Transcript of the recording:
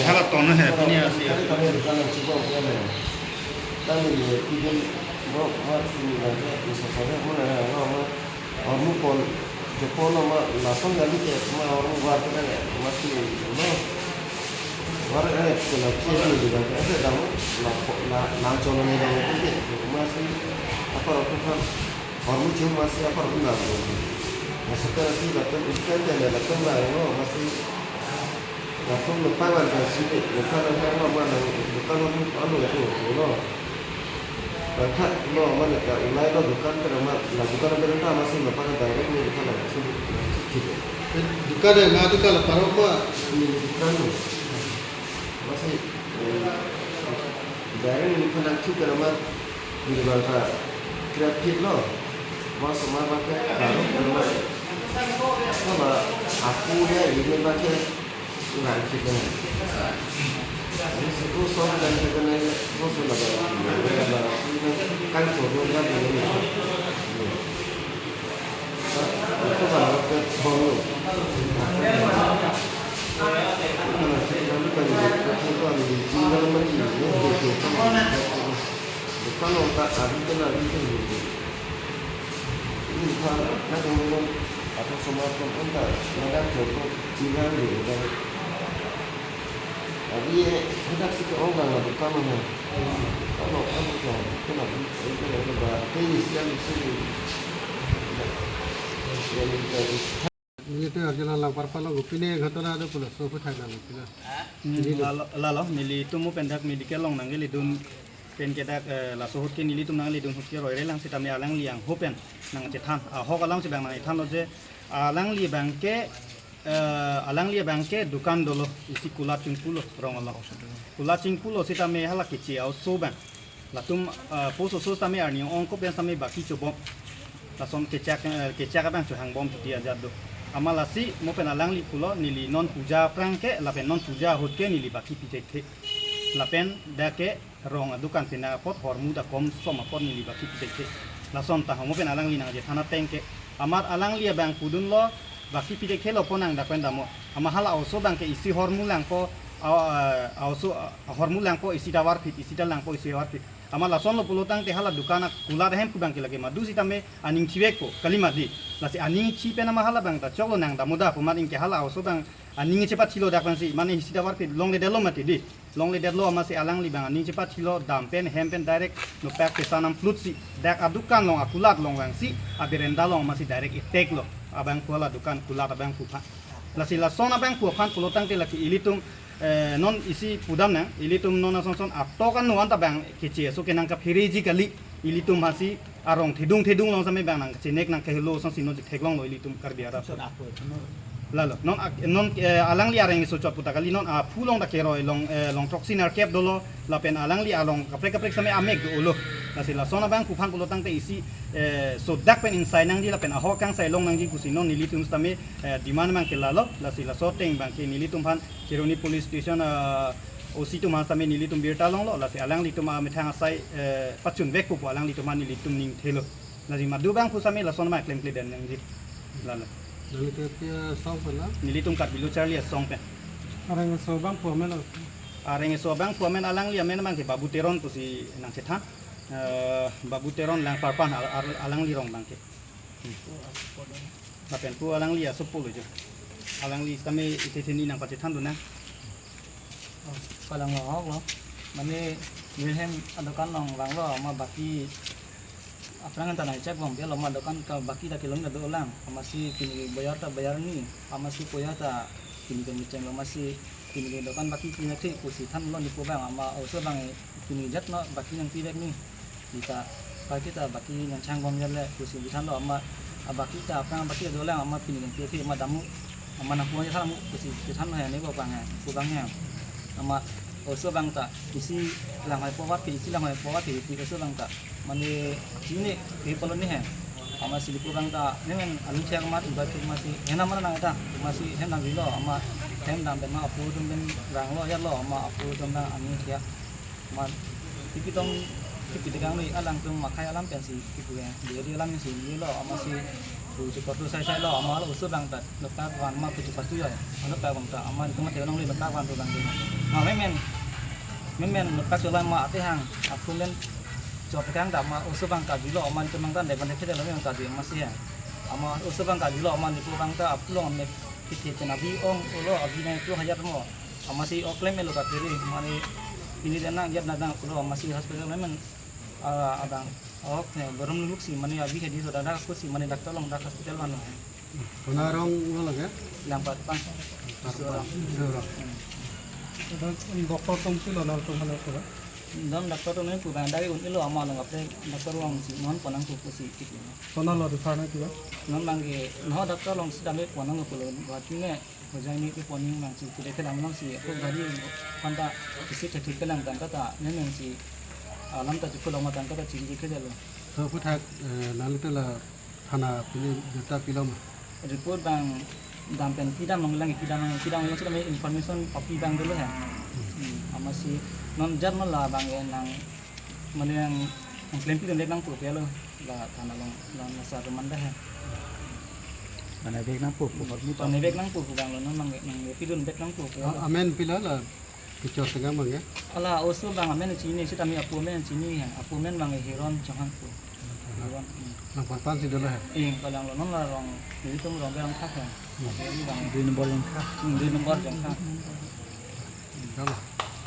Hala tono hai punya sih. Langsung lepas kan sini, lepas mana bukan anu itu, no. Lepas no mana tak ulai no bukan kerana bukan berita masih lepas direct ni bukan masih gitu. Duka deh, nggak duka lah, parok mah. Ini bukan masih direct ni bukan aku kerana di bahasa kreatif no. Masa mana pakai parok kerana sama aku dia ini pakai nggak kita ini itu soal dan kita ini soal ada kan soal kan ini itu kalau ke bolu karena kita kan di jiwa menjadi bukan otak ada itu ini kan nak ngomong atau semua pun tak ada contoh jiwa itu Tapi redaksi ke orang lah pertama kalau kamu kan kenapa itu berarti yang sini yang kita Ini tuh harus jalan lapar pala gupine ghatana ada pula sofa thana gupina. Lalo mili tumu pendak mili kelong nangge lidun pen kedak la sohut ke nili tum nang lidun hut ke roire lang sitame alang liang hopen nang cethan hok alang si bang nang ithan loje alang li bangke alang li bangke dukan dolo isi kula cingpulo rong Allah kula cingpulo sitame hala kici au soban latum poso so tame arni ongko pen tame baki cobo lasom kecak bang chuhang bom dia jaddo amalasi mo pen alang li pulo nili non puja prangke la pen non puja hotke nili baki piteke la pen dake rong adukan pena pot hormuda kom soma pot nili baki piteke la som ta mo pen alang li nang je thana tengke amar alang li bang pudun lo baki piteke lo ponang da pen damo amahala also bang ke isi hormulang ko also hormulang ko isi dawar pit isi dalang ko isi war pit amala sonlo pulutang te hala dukana kular hem kubang ke lagi madu sitame aning chiweko kalima di lasi aning chi pena mahala bang ta cholo nang da muda pumaring ke hala also bang aning cepat chilo da pansi mane isi dawar pit long le delo mati di long le delo amasi alang li bang aning cepat chilo dampen hempen direct no pak ke sanam plutsi dak adukan long akulat long bang si abirenda long masih direct itek lo abang kuala dukan kulat abang kupa lasi la sona bang kupan pulutang te laki ilitum non isi pudam na ilitum non son atto kan no anta bang kece so kenang ka phiriji kali ilitum hasi arong thedung long same bang nang chinek nang khelo son sino theklong lo ilitum kar biara lalo non alang li areng so chot puta kali non phulong da kero long toxiner cap dolo la pen alang li along kaprek same amek do ulo lasi la sona bang kuphan pulotang te isi so dak pen inside nang di la pen aho kang sai long nang di kusino nilitum stame diman mang kelalo lasi la soteng bang ke nilitum phan Kironi police station osi tu masa me nilitum birta long lo lasi alang li tuma methang sai pachun vek pu alang li tuma nilitum ning thelo lasi madu bang kusame la sona ma claim play den nang di lalo Dari tiap song pula. nilitum kat bilu charlie song pen Orang yang sobang puamen lah. areng so bang puamen alang li amen mang ke babu teron tu si nang setha babu teron lang parpan alang li rong bang ke lapen pu alang li asopolo jo alang li tame itetheni nang pacethan do na Palang ngok lo, mane milhem adokan long lang lo, ma baki apa ngan tanah cek bang, dia lo ma adokan ka baki dah kilong dah dolang, masih kini bayar tak bayar ni, masih koya tak kini kami ceng lo masih kini adokan baki kini nanti kusitan lo ni bang, ama also bang kini jat lo baki yang tidak ni, kita baki tak baki yang canggong jalan kusitan lo ama baki tak apa ngan baki dolang, ama kini yang tidak ama damu, ama nak punya salam kusitan lo yang ni bang ama also bang tak isi lang hai powat isi lang hai powat isi also bang tak mane sini ke polon ni hai ama silipu bang tak nengen alun siang mat ubat masih hena mana nang eta masih hena bilo ama hem dam ben ma apu dum ben rang lo ya lo ama apu dum na ani sia ma tipi tong tipi tegang ni alang tum makai alam pensi tipu ya dia alam si ni lo ama si cepat tu saya lo amal usul bang tak lepas kawan mah cepat tu ya lepas bang tak amal itu mah dia nong lepas kawan tu bang tu nah men lepas jalan mah ati hang aku men jawab kan tak mah usul bang tak dulu amal itu bang tak depan kita lo yang tadi masih ya amal usul bang tak dulu amal itu bang tak aku lo amal kita nabi ong lo abi na itu hajar mo masih oklem melu katiri mari ini dia nak dia datang lo masih hospital men abang oke baru nunggu sih mana abi hadi saudara aku sih mana dokter long dak hospital mana Kunarong ulang ya? yang pas Dua. doktor tungsi lo nal tuh mana tuh dam dokter tu nih kurang dari untuk lo amal nggak pernah dokter long sih non ponang kuku sih gitu sono lo di sana tuh non bangke no dokter long sih dame ponang kuku lo buat ini kerja ini tu poning bang sih tidak kena long sih aku tadi kontak isi cekik kelang kan kata memang sih alam tak cukup lama kan kata ciri kerja lo So putak nalu tu lah hana pilih juta pilo mah. report bang dampen tidak mengulangi tidak sudah information copy bang dulu ya masih non jarmal lah bang yang mana yang klaim itu nang pur ya lo lah tanah long masa teman dah ya mana beg nang puk tanah beg nang pur bang lo nang pidun beg nang pur ya Amen pila lah kicau tengah mang ya. ala usul bang amen sini sudah mi apu men sini ya apu men bang heron jangan pur Lang parpan sih dulu ya. kalau lo non lah long itu long berang kah ya ini bang di nomor yang kah di nomor jangka Kalau